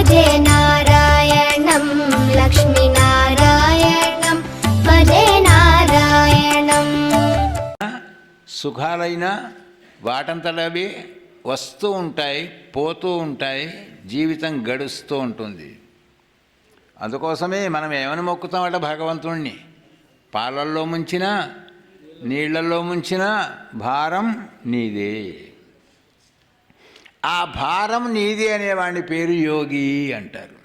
భజే నారాయణం లక్ష్మీనారాయణం భజే నారాయణం. సుఖాలైనా వాటంతటవే వస్తూ ఉంటాయి, పోతూ ఉంటాయి, జీవితం గడుస్తూ ఉంటుంది. అందుకోసమే మనం ఏమని మొక్కుతామట భగవంతుణ్ణి? పాలల్లో ముంచినా నీళ్లలో ముంచినా భారం నీదే. ఆ భారం నీదే అనేవాడిని పేరు యోగి అంటారు.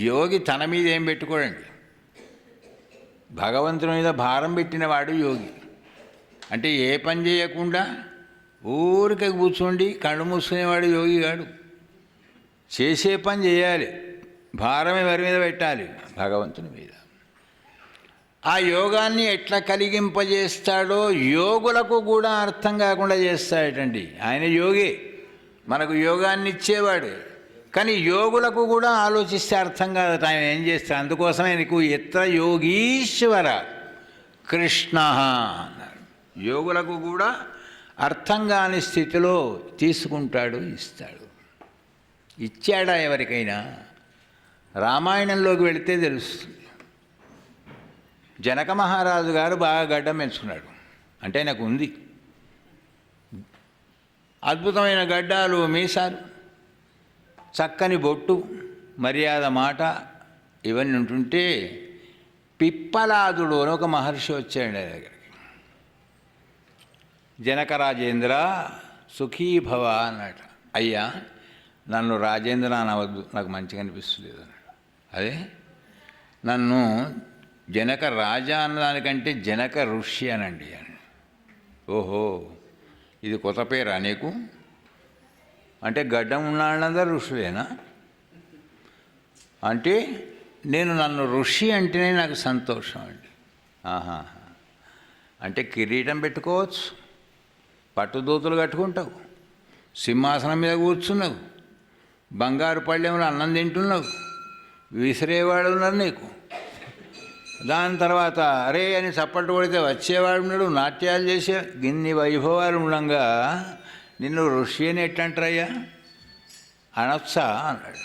యోగి తన మీద ఏం పెట్టుకోడండి, భగవంతుని మీద భారం పెట్టినవాడు యోగి. అంటే ఏ పని చేయకుండా ఊరికే కూర్చోండి కళ్ళు మూసుకునేవాడు యోగి కాడు. చేసే పని చేయాలి, భారం ఎవరి మీద పెట్టాలి? భగవంతుని మీద. ఆ యోగాన్ని ఎట్లా కలిగింపజేస్తాడో యోగులకు కూడా అర్థం కాకుండా చేస్తాడటండి. ఆయన యోగి, మనకు యోగాన్ని ఇచ్చేవాడు. కానీ యోగులకు కూడా ఆలోచిస్తే అర్థం కాదట ఆయన ఏం చేస్తాడు. అందుకోసమే నీకు ఎత్ర యోగీశ్వర కృష్ణ అన్నారు. యోగులకు కూడా అర్థం కాని స్థితిలో తీసుకుంటాడు, ఇస్తాడు. ఇచ్చాడా ఎవరికైనా? రామాయణంలోకి వెళితే తెలుస్తుంది. జనక మహారాజు గారు బాగా గడ్డం పెంచుకున్నాడు. అంటే నాకు ఉంది అద్భుతమైన గడ్డాలు, మీసాలు, చక్కని బొట్టు, మర్యాద మాట ఇవన్నీ ఉంటుంటే పిప్పలాదుడు అని ఒక మహర్షి వచ్చాడు ఆయన దగ్గరికి. జనక రాజేంద్ర సుఖీభవ అన్నాడు. అయ్యా నన్ను రాజేంద్ర అనవద్దు, నాకు మంచిగా అనిపిస్తలేదు అన్నాడు. అదే నన్ను జనక రాజా అన్నదానికంటే జనక ఋషి అనండి అని. ఓహో ఇది కొత్త పేరా నీకు? అంటే గడ్డం ఉన్నాళ్ళందరూ ఋషులేనా? అంటే నన్ను ఋషి అంటేనే నాకు సంతోషం అండి. ఆహా, అంటే కిరీటం పెట్టుకోవచ్చు, పట్టుదోతులు కట్టుకుంటావు, సింహాసనం మీద కూర్చున్నావు, బంగారు పళ్ళెంలో అన్నం తింటున్నావు, విసిరేవాడు ఉన్నారు నీకు. దాని తర్వాత అరే అని చప్పట్లు కొడితే వచ్చేవాడు ఉన్నాడు, నాట్యాలు చేసే ఇన్ని వైభవాలు ఉండగా నిన్ను ఋషి అని ఎట్టంటారయ్యా అనొచ్చా అన్నాడు.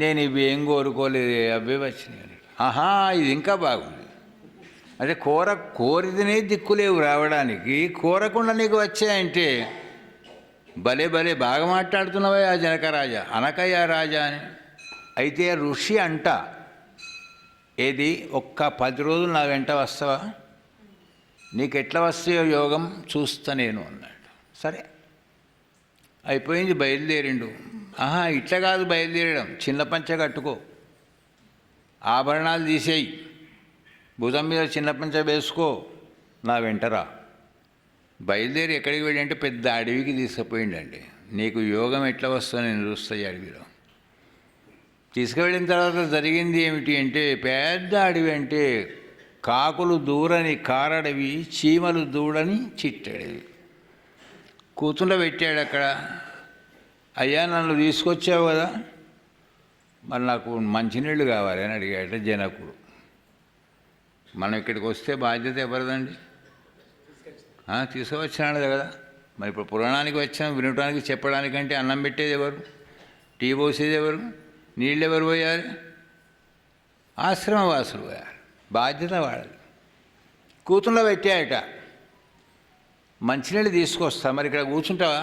నేను ఇవి ఏం కోరుకోలేదు, అవే వచ్చినాయి అన్నాడు. ఆహా ఇది ఇంకా బాగుంది. అంటే కోరిదినే దిక్కులేవు రావడానికి, కోరకుండా నీకు వచ్చాయంటే భలే భలే బాగా మాట్లాడుతున్నావా ఆ జనకరాజా, అనకయ్యా రాజా అని. అయితే ఋషి అంట ఏది ఒక్క 10 రోజులు నా వెంట వస్తావా, నీకు ఎట్లా వస్తాయో యోగం చూస్తా నేను అన్నాడు. సరే అయిపోయింది, బయలుదేరిండు. ఆహా ఇట్లా కాదు బయలుదేరడం, చిన్న పంచ కట్టుకో, ఆభరణాలు తీసేయి, భుజం మీద చిన్న పంచ వేసుకో, నా వెంటరా. బయలుదేరి ఎక్కడికి వెళ్ళంటే పెద్ద అడవికి తీసుకుపోయిండండి. నీకు యోగం ఎట్లా వస్తుందో నేను చూస్తాయి అడవిలో. తీసుకువెళ్ళిన తర్వాత జరిగింది ఏమిటి అంటే పెద్ద అడవి, అంటే కాకులు దూరని కారడవి, చీమలు దూడని చిట్టడవి. కూతుండబెట్టాడు అక్కడ. అయ్యా నన్ను తీసుకొచ్చావు కదా, మరి నాకు మంచినీళ్ళు కావాలి అని అడిగాట జనకుడు. మనం ఇక్కడికి వస్తే బాధ్యత ఎవరిదండి? తీసుకువచ్చినాడు కదా. మరి ఇప్పుడు పురాణానికి వచ్చాం, వినటానికి చెప్పడానికంటే అన్నం పెట్టేది ఎవరు, టీ పోసేది ఎవరు, నీళ్ళు ఎవరు పోయారు? ఆశ్రమవాసులు పోయారు. బాధ్యత వాడదు. కూతుళ్ళో పెట్టాయట, మంచినీళ్ళు తీసుకొస్తా, మరి ఇక్కడ కూర్చుంటావా?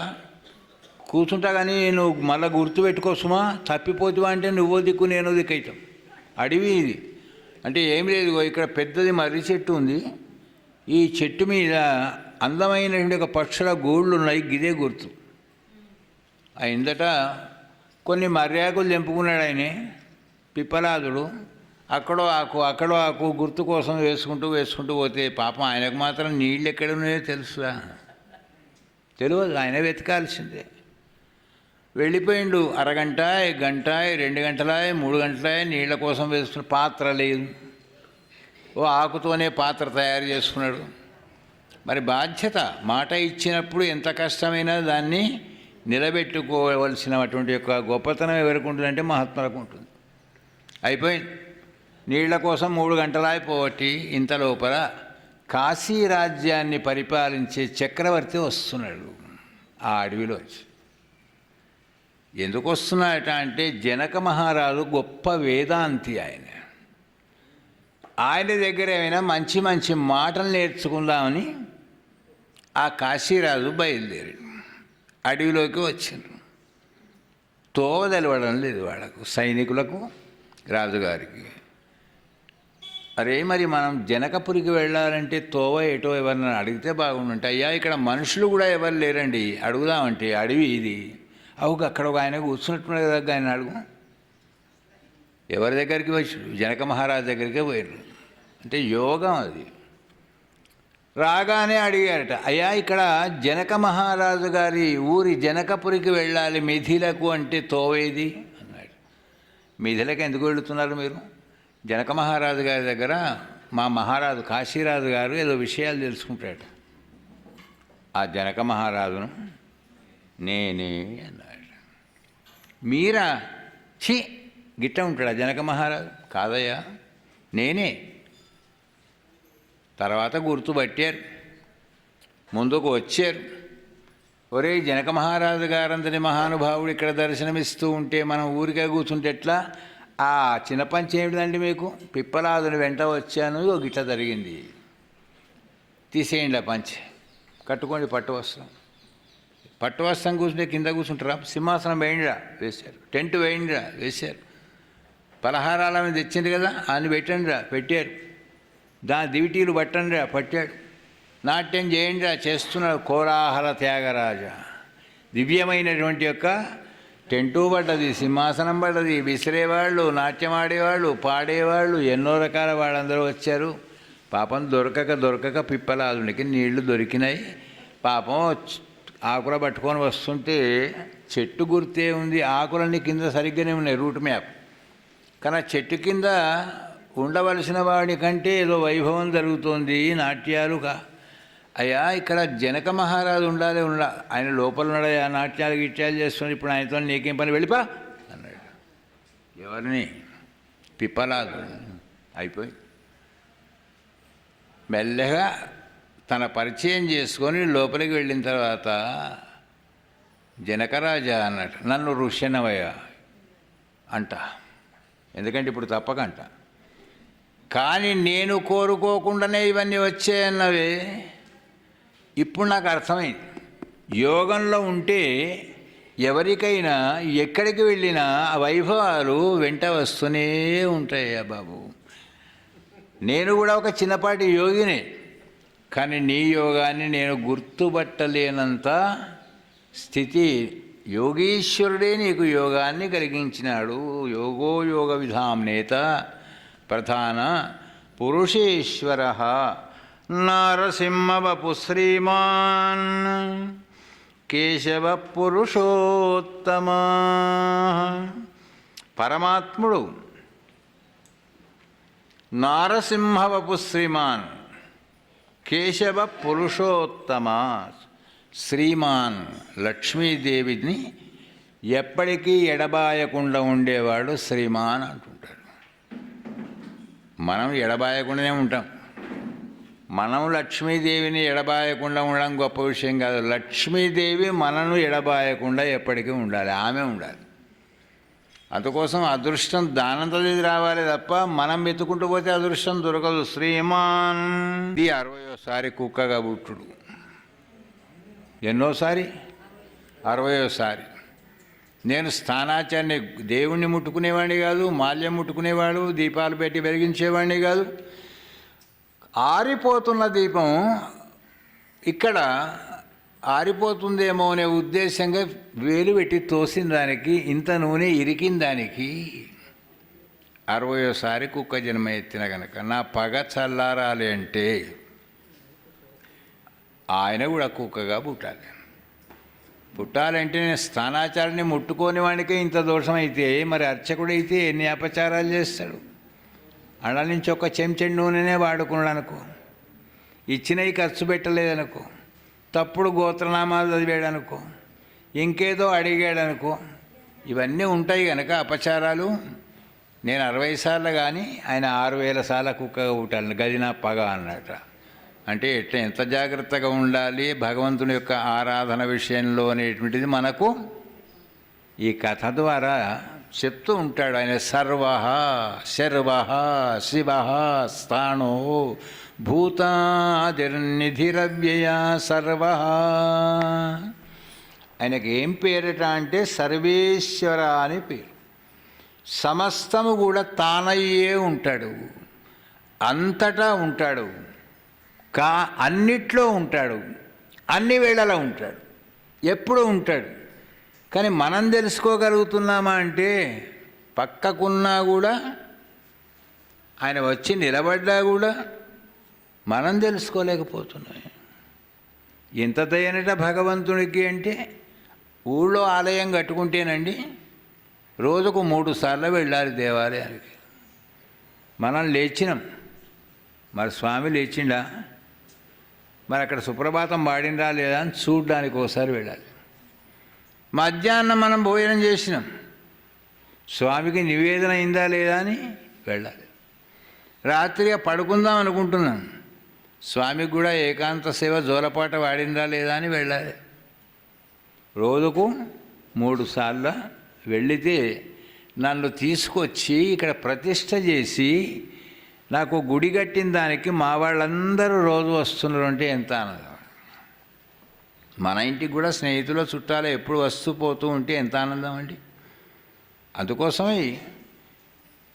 కూర్చుంటా కానీ నువ్వు మళ్ళీ గుర్తుపెట్టుకోసుమా, తప్పిపోతువా అంటే నువ్వో దిక్కు నేనో దిక్కు అవుతాం. అడవి ఇది. అంటే ఏం లేదు, ఇక్కడ పెద్దది మర్రి చెట్టు ఉంది, ఈ చెట్టు మీద అందమైనటువంటి ఒక పక్షుల గూళ్ళు ఉన్నాయి, గిదే గుర్తు. అయిందట కొన్ని మర్యాకులు తెంపుకున్నాడు ఆయనే పిప్పలాదుడు. అక్కడో ఆకు గుర్తు కోసం వేసుకుంటూ పోతే పాపం ఆయనకు మాత్రం నీళ్ళు ఎక్కడున్నాయో తెలుసురా, తెలియదు, ఆయన వెతకాల్సిందే. వెళ్ళిపోయిండు. అరగంట, గంట, 2 గంటల, 3 గంటల నీళ్ళ కోసం వేసుకున్న పాత్ర లేదు. ఓ ఆకుతోనే పాత్ర తయారు చేసుకున్నాడు. మరి బాధ్యత, మాట ఇచ్చినప్పుడు ఎంత కష్టమైనా దాన్ని నిలబెట్టుకోవలసినటువంటి యొక్క గొప్పతనం ఎవరికి ఉంటుందంటే మహాత్ములకు ఉంటుంది. అయిపోయింది. నీళ్ల కోసం 3 గంటలు అయిపోవట్టి ఇంత లోపల కాశీ రాజ్యాన్ని పరిపాలించే చక్రవర్తి వస్తున్నాడు ఆ అడవిలోంచి. ఎందుకు వస్తున్నాయట అంటే జనక మహారాజు గొప్ప వేదాంతి ఆయన దగ్గర ఏమైనా మంచి మంచి మాటలు నేర్చుకుందామని ఆ కాశీరాజు బయలుదేరాడు. అడవిలోకి వచ్చిండ్రు. తోవ తెలవడం లేదు వాళ్ళకు, సైనికులకు, రాజుగారికి. అరే మరి మనం జనకపురికి వెళ్ళాలంటే తోవ ఎటో ఎవరిని అడిగితే బాగుంటుంటే, అయ్యా ఇక్కడ మనుషులు కూడా ఎవరు లేరండి, అడుగుదామంటే అడవి ఇది. అక్కడ ఒక ఆయన కూర్చున్నట్టున్నారు కదా, ఆయన అడుగు. ఎవరి దగ్గరికి వచ్చి జనక మహారాజు దగ్గరికే పోయారు. అంటే యోగం అది. రాగానే అడిగారట, అయ్యా ఇక్కడ జనక మహారాజు గారి ఊరి జనకపురికి వెళ్ళాలి మిథిలకు, అంటే తోవేది అన్నాడు. మిథిలకు ఎందుకు వెళుతున్నారు మీరు? జనక మహారాజు గారి దగ్గర మా మహారాజు కాశీరాజు గారు ఏదో విషయాలు తెలుసుకుంటాడు. ఆ జనక మహారాజును నేనే అన్నాడు. మీరా? ఛీ, గిట్ట ఉంటాడా జనక మహారాజు? కాదయ్యా నేనే. తర్వాత గుర్తుపట్టారు, ముందుకు వచ్చారు. ఒరే జనక మహారాజు గారంతటి మహానుభావుడు ఇక్కడ దర్శనమిస్తూ ఉంటే మనం ఊరికే కూర్చుంటే ఎట్లా? ఆ చిన్న పంచి ఏమిటండి మీకు? పిప్పలాదుని వెంట వచ్చాను, గిట్ల జరిగింది. తీసేయండి ఆ పంచి, కట్టుకోండి పట్టు వస్త్రం. పట్టు వస్త్రం కూర్చుంటే కింద కూర్చుంటారా? సింహాసనం వేయండిరా, వేశారు. టెంట్ వేయండిరా, వేశారు. పలహారాలు మీద తెచ్చింది కదా, అని పెట్టండిరా, పెట్టారు. దాని దివిటీలు పట్టండిరా, పట్టాడు. నాట్యం చేయండిరా, చేస్తున్నాడు. కోలాహల త్యాగరాజ. దివ్యమైనటువంటి యొక్క టెంటు పడ్డది, సింహాసనం పడ్డది, విసిరేవాళ్ళు, నాట్యం ఆడేవాళ్ళు, పాడేవాళ్ళు, ఎన్నో రకాల వాళ్ళందరూ వచ్చారు. పాపం దొరకక పిప్పలాదునికి నీళ్లు దొరికినాయి. పాపం ఆకుల పట్టుకొని వస్తుంటే చెట్టు గుర్తే ఉంది, ఆకులన్నీ కింద సరిగ్గానే ఉన్నాయి, రూట్ మ్యాప్. కానీ ఆ చెట్టు కింద ఉండవలసిన వాడి కంటే ఏదో వైభవం జరుగుతోంది, నాట్యాలు. అయ్యా ఇక్కడ జనక మహారాజు ఉండాలి, ఆయన లోపల ఉన్నాడయ్యా, నాట్యాలు గిట్యాలు చేస్తున్నాడు, ఇప్పుడు ఆయనతో నీకేం పని, వెళ్ళిపా అన్నాడు. ఎవరిని? పిప్పలాదు. అయిపోయి మెల్లగా తన పరిచయం చేసుకొని లోపలికి వెళ్ళిన తర్వాత, జనకరాజా అన్నట్టు, నన్ను ఋష్యనవయ్య అంట. ఎందుకంటే ఇప్పుడు తప్పకంట. కానీ నేను కోరుకోకుండానే ఇవన్నీ వచ్చాయన్నవే. ఇప్పుడు నాకు అర్థమైంది, యోగంలో ఉంటే ఎవరికైనా ఎక్కడికి వెళ్ళినా ఆ వైభవాలు వెంట వస్తూనే ఉంటాయా బాబు. నేను కూడా ఒక చిన్నపాటి యోగినే, కానీ నీ యోగాన్ని నేను గుర్తుపట్టలేనంత స్థితి. యోగీశ్వరుడే నీకు యోగాన్ని కలిగించినాడు. యోగో యోగ విధాంనేత ప్రధాన పురుషేశ్వర నారసింహవపు శ్రీమాన్ కేశవ పురుషోత్తమ. పరమాత్ముడు నారసింహవపు శ్రీమాన్ కేశవ పురుషోత్తమ. శ్రీమాన్ లక్ష్మీదేవిని ఎప్పటికీ ఎడబాయకుండా ఉండేవాడు శ్రీమాన్ అంటుంటాడు. మనం ఎడబాయకుండానే ఉంటాం. మనం లక్ష్మీదేవిని ఎడబాయకుండా ఉండడం గొప్ప విషయం కాదు. లక్ష్మీదేవి మనను ఎడబాయకుండా ఎప్పటికీ ఉండాలి, ఆమె ఉండాలి. అందుకోసం అదృష్టం దానంతది రావాలి తప్ప మనం వెతుకుంటూ పోతే అదృష్టం దొరకదు. శ్రీమాన్ ఇది 60వ కుక్కగా పుట్టుడు. ఎన్నోసారి? 60వ. నేను స్థానాచార్య, దేవుణ్ణి ముట్టుకునేవాడిని కాదు, మాల్యం ముట్టుకునేవాడు, దీపాలు పెట్టి వెలిగించేవాడిని కాదు. ఆరిపోతున్న దీపం ఇక్కడ ఆరిపోతుందేమో అనే ఉద్దేశంగా వేలు పెట్టి తోసిన దానికి, ఇంత నూనె ఇరికిన దానికి 60వ కుక్క జన్మ ఎత్తిన కనుక నా పగ చల్లారాలి అంటే ఆయన కూడా కుక్కగా పుట్టాలి. పుట్టాలంటే నేను స్థానాచారాన్ని ముట్టుకోని వాడికే ఇంత దోషం అయితే, మరి అర్చకుడైతే ఎన్ని అపచారాలు చేస్తాడు. అలా నుంచి ఒక చెంచడి నూనెనే వాడుకున్నాడు అనుకో, ఇచ్చినవి ఖర్చు పెట్టలేదనుకో, తప్పుడు గోత్రనామాలు చదివాడు అనుకో, ఇంకేదో అడిగాడు అనుకో, ఇవన్నీ ఉంటాయి కనుక అపచారాలు. నేను 60 సార్లు కానీ ఆయన 6000 సార్లు కుక్కగా పుట్టాలి, గది నా పగ అన్నట. అంటే ఎట్లా, ఎంత జాగ్రత్తగా ఉండాలి భగవంతుని యొక్క ఆరాధన విషయంలో అనేటువంటిది మనకు ఈ కథ ద్వారా చెప్తూ ఉంటాడు ఆయన. సర్వ శర్వ శివ స్థాణో భూతాదిర్నిధిరవ్యయ సర్వ. ఆయనకి ఏం పేరట అంటే సర్వేశ్వర అని పేరు. సమస్తము కూడా తానయ్యే ఉంటాడు, అంతటా ఉంటాడు, అన్నిట్లో ఉంటాడు, అన్ని వేళలా ఉంటాడు, ఎప్పుడూ ఉంటాడు. కానీ మనం తెలుసుకోగలుగుతున్నామా అంటే పక్కకున్నా కూడా ఆయన వచ్చి నిలబడ్డా కూడా మనం తెలుసుకోలేకపోతున్నాం. ఎంత దయనట భగవంతునికి అంటే ఊళ్ళో ఆలయం కట్టుకుంటేనండి రోజుకు 3 సార్లు వెళ్ళాలి దేవాలయానికి. మనం లేచినాం, మరి స్వామి లేచిండా, మరి అక్కడ సుప్రభాతం పాడిందా లేదా అని చూడ్డానికి ఒకసారి వెళ్ళాలి. మధ్యాహ్నం మనం భోజనం చేసినాం, స్వామికి నివేదన అయిందా లేదా అని వెళ్ళాలి. రాత్రిగా పడుకుందాం అనుకుంటున్నాం, స్వామికి కూడా ఏకాంత సేవ జోలపాట వాడిందా లేదా అని వెళ్ళాలి. రోజుకు 3 సార్లు వెళ్ళితే నన్ను తీసుకొచ్చి ఇక్కడ ప్రతిష్ట చేసి నాకు గుడి కట్టిన దానికి మా వాళ్ళందరూ రోజు వస్తున్నారు అంటే ఎంత ఆనందం. మన ఇంటికి కూడా స్నేహితుల చుట్టాలు ఎప్పుడు వస్తూ పోతూ ఉంటే ఎంత ఆనందం అండి. అందుకోసమే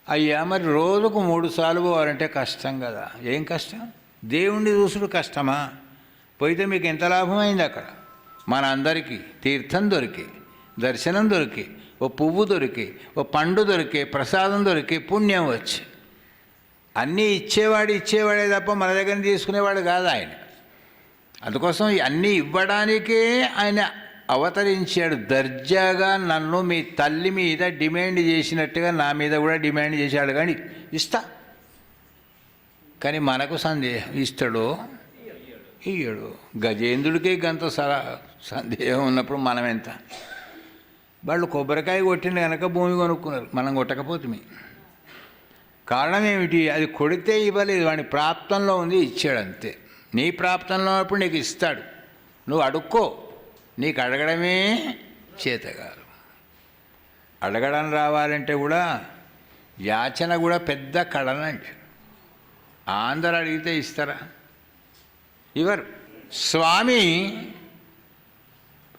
అయ్యా మరి రోజుకు 3 సార్లు పోవాలంటే కష్టం కదా. ఏం కష్టం? దేవుణ్ణి చూసుడు కష్టమా? పోయితే మీకు ఎంత లాభం అయింది అక్కడ. మన అందరికీ తీర్థం దొరికి, దర్శనం దొరికి, ఓ పువ్వు దొరికి, ఓ పండు దొరికి, ప్రసాదం దొరికి, పుణ్యం వచ్చి. అన్నీ ఇచ్చేవాడే తప్ప మన దగ్గర తీసుకునేవాడు కాదు ఆయన. అందుకోసం అన్నీ ఇవ్వడానికే ఆయన అవతరించాడు. దర్జాగా నన్ను మీ తల్లి మీద డిమాండ్ చేసినట్టుగా నా మీద కూడా డిమాండ్ చేశాడు. కానీ ఇస్తా, కానీ మనకు సందేహం, ఇస్తాడో ఇయ్యడు. గజేంద్రుడికే గంత సందేహం ఉన్నప్పుడు మనం ఎంత. వాళ్ళు కొబ్బరికాయ కొట్టిన కనుక భూమి కొనుక్కున్నారు, మనం కొట్టకపోతుంది. కారణం ఏమిటి? అది కొడితే ఇవ్వలేదు, వాడి ప్రాప్తంలో ఉంది, ఇచ్చాడు అంతే. నీ ప్రాప్తంలో ఉన్నప్పుడు నీకు ఇస్తాడు, నువ్వు అడుక్కో. నీకు అడగడమే చేతగారు. అడగడం రావాలంటే కూడా యాచన కూడా పెద్ద కడనండి. అందరూ అడిగితే ఇస్తారా? ఇవ్వరు. స్వామి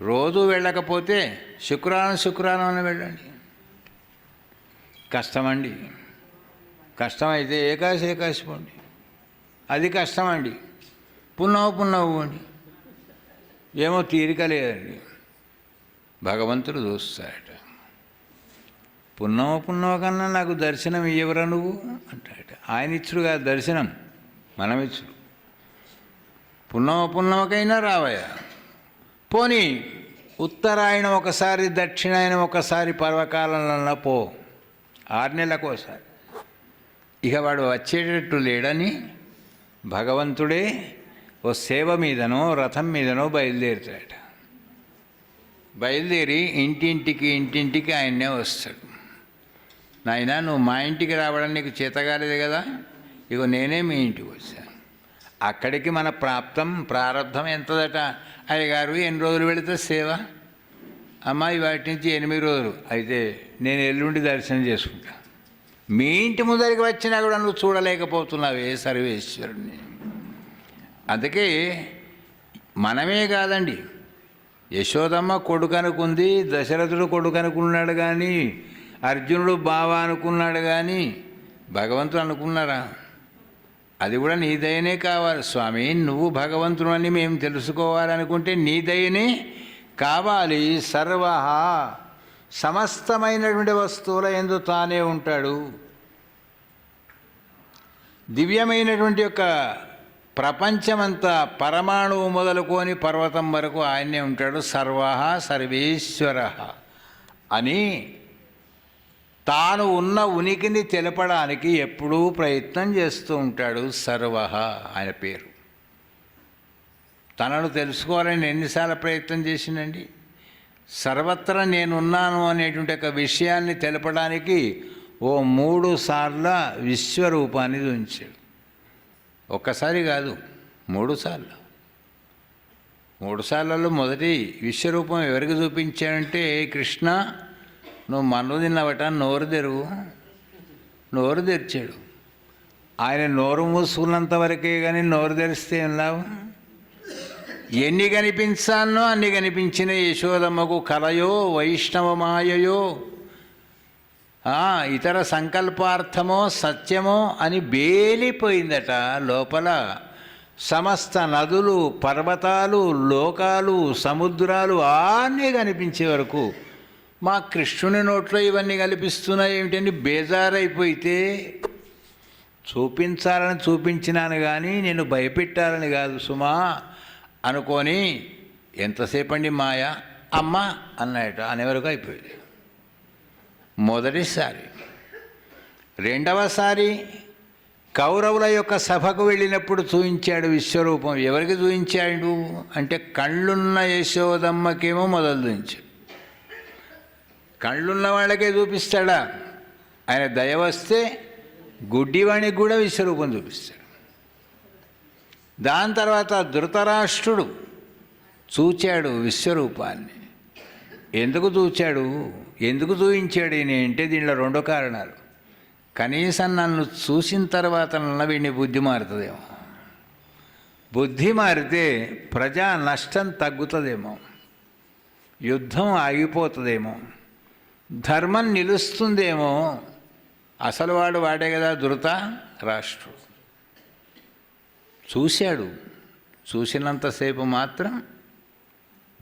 రోజు వెళ్ళకపోతే శుక్రవారం వెళ్ళండి. కష్టమండి. కష్టమైతే ఏకాశి పోండి, అది కష్టమండి. పున్నవు పోండి, ఏమో తీరిక లేదండి. భగవంతుడు చూస్తాడట. పున్నవ కన్నా నాకు దర్శనం ఇవ్వరా నువ్వు అంటాడట. ఆయన ఇచ్చుడు కాదు దర్శనం, మనం ఇచ్చుడు. పున్నమకైనా రావయ్యా. పోనీ ఉత్తరాయణం ఒకసారి, దక్షిణాయనం ఒకసారి, పర్వకాలంలో పో, 6 నెలలకు ఒకసారి. ఇక వాడు వచ్చేటట్టు లేడని భగవంతుడే ఓ సేవ మీదనో రథం మీదనో బయలుదేరుతాడట. బయలుదేరి ఇంటింటికి ఆయన్నే వస్తాడు. నాయనా నువ్వు మా ఇంటికి రావడం నీకు చేతగాలేదు కదా, ఇగో నేనే మీ ఇంటికి వచ్చాను. అక్కడికి మన ప్రారంధం ఎంతదట. అయ్యగారు ఎన్ని రోజులు వెళితే సేవ? అమ్మాయి వాటి నుంచి 8 రోజులు. అయితే నేను ఎల్లుండి దర్శనం చేసుకుంటా. మీ ఇంటి ముందరికి వచ్చినా కూడా నువ్వు చూడలేకపోతున్నావే సర్వేశ్వరుణ్ణి. అందుకే మనమే కాదండి, యశోదమ్మ కొడుకు అనుకుంది, దశరథుడు కొడుకు అనుకున్నాడు కానీ, అర్జునుడు బావ అనుకున్నాడు కానీ భగవంతుడు అనుకున్నారా? అది కూడా నీ దయనే కావాలి స్వామి. నువ్వు భగవంతుడు అని మేము తెలుసుకోవాలనుకుంటే నీ దయనే కావాలి. సర్వ సమస్తమైనటువంటి వస్తువుల యందు తానే ఉంటాడు. దివ్యమైనటువంటి యొక్క ప్రపంచమంతా పరమాణువు మొదలుకొని పర్వతం వరకు ఆయనే ఉంటాడు. సర్వ సర్వేశ్వర అని తాను ఉన్న ఉనికిని తెలపడానికి ఎప్పుడూ ప్రయత్నం చేస్తూ ఉంటాడు. సర్వ ఆయన పేరు. తనను తెలుసుకోవాలని ఎన్నిసార్లు ప్రయత్నం చేసిందండి. సర్వత్రా నేనున్నాను అనేటువంటి ఒక విషయాన్ని తెలపడానికి ఓ 3 సార్లు విశ్వరూపాన్ని ఉంచాడు. ఒక్కసారి కాదు, 3 సార్లు. 3 సార్లలో మొదటి విశ్వరూపం ఎవరికి చూపించాడంటే, కృష్ణ నువ్వు మన్ను తిన్నావట, నోరు తెరువు. నోరు తెరిచాడు. ఆయన నోరు మూసుకున్నంత వరకే కానీ నోరు తెరిస్తే ఏం లాభం? ఎన్ని కనిపించానో అన్ని కనిపించిన యశోదమ్మకు కలయో వైష్ణవమాయయో ఇతర సంకల్పార్థమో సత్యమో అని బేలిపోయిందట. లోపల సమస్త నదులు, పర్వతాలు, లోకాలు, సముద్రాలు అన్నీ కనిపించే వరకు మా కృష్ణుని నోట్లో ఇవన్నీ కల్పిస్తున్నాయి ఏమిటని బేజారైపోయితే, చూపించాలని చూపించినాను కానీ నేను భయపెట్టాలని కాదు సుమా అనుకొని ఎంతసేపండి మాయ అమ్మ అన్నాయట. అనేవరకు అయిపోయింది మొదటిసారి. రెండవసారి కౌరవుల యొక్క సభకు వెళ్ళినప్పుడు చూయించాడు విశ్వరూపం. ఎవరికి చూయించాడు అంటే కళ్ళున్న యశోదమ్మకేమో మొదలు చూయించాడు. కళ్ళున్న వాళ్ళకే చూపిస్తాడా? ఆయన దయ వస్తే గుడ్డివాణికి కూడా విశ్వరూపం చూపిస్తాడు. దాని తర్వాత ధృతరాష్ట్రుడు చూచాడు విశ్వరూపాన్ని. ఎందుకు చూచాడు, ఎందుకు చూయించాడు ఈయన అంటే దీనిలో రెండు కారణాలు. కనీసం నన్ను చూసిన తర్వాత నన్న వీడిని బుద్ధి మారుతుందేమో, బుద్ధి మారితే ప్రజా నష్టం తగ్గుతుందేమో, యుద్ధం ఆగిపోతుందేమో, ధర్మం నిలుస్తుందేమో. అసలు వాడే కదా ధృత రాష్ట్రుడు. చూశాడు. చూసినంతసేపు మాత్రం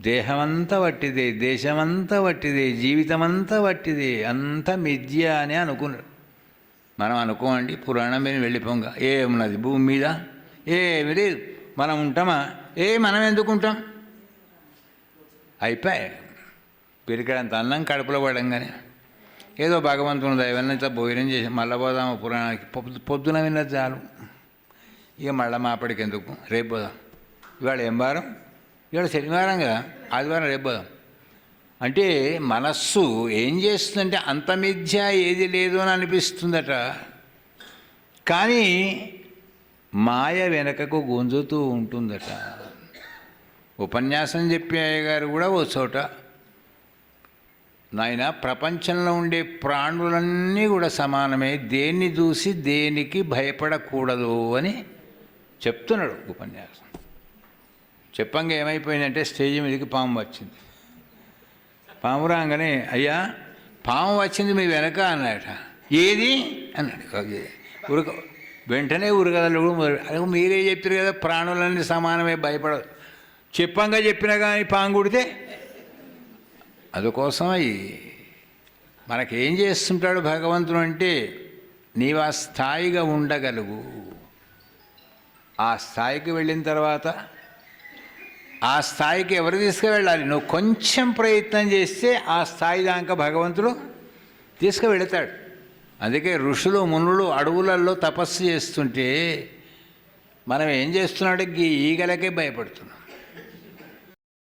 దేహమంతా వట్టిదే, దేశమంతా వట్టిదే, జీవితమంతా వట్టిదే, అంతా మిథ్య అని అనుకున్నాడు. మనం అనుకోండి, పురాణం మీద వెళ్ళిపోగా ఏమున్నది భూమి మీద, ఏమి లేదు. మనం ఉంటామా? మనం ఎందుకు ఉంటాం? అయిపోయాయి. పిరికడంత అన్నం కడుపులో పడంగానే ఏదో భగవంతుని దైవన్నంతా భోజనం చేసి మళ్ళీ పోదాము పురాణానికి. పొద్దున విన్నది చాలు, ఇక మళ్ళీ మాపడికి ఎందుకు, రేపు పోదాం. ఇవాళ ఏం వారం? ఇవాళ శనివారం కదా, ఆదివారం రేపు పోదాం. అంటే మనస్సు ఏం చేస్తుందంటే అంత మిథ్య ఏది లేదు అని అనిపిస్తుందట. కానీ మాయ వెనకకు గుంజుతూ ఉంటుందట. ఉపన్యాసం చెప్పే అయ్యగారు కూడా ఓ చోట, నాయన ప్రపంచంలో ఉండే ప్రాణులన్నీ కూడా సమానమే, దేన్ని చూసి దేనికి భయపడకూడదు అని చెప్తున్నాడు ఉపన్యాసం. చెప్పంగా ఏమైపోయిందంటే స్టేజ్ మీదకి పాము వచ్చింది. పాము రాగానే అయ్యా పాము వచ్చింది మీ వెనక అన్నాడట. ఏది అన్నాడు. వెంటనే ఉరగదలు కూడా మీరే చెప్పారు కదా ప్రాణులన్నీ సమానమే భయపడదు. చెప్పంగా చెప్పినా కానీ పాము కుడితే అందుకోసం మనకేం చేస్తుంటాడు భగవంతుడు అంటే నీవు ఆ స్థాయిగా ఉండగలుగు. ఆ స్థాయికి వెళ్ళిన తర్వాత ఆ స్థాయికి ఎవరు తీసుకువెళ్ళాలి? నువ్వు కొంచెం ప్రయత్నం చేస్తే ఆ స్థాయి దాకా భగవంతుడు తీసుకువెళతాడు. అందుకే ఋషులు మునులు అడవులలో తపస్సు చేస్తుంటే మనం ఏం చేస్తున్నాడు? ఈగలకే భయపడుతున్నాం.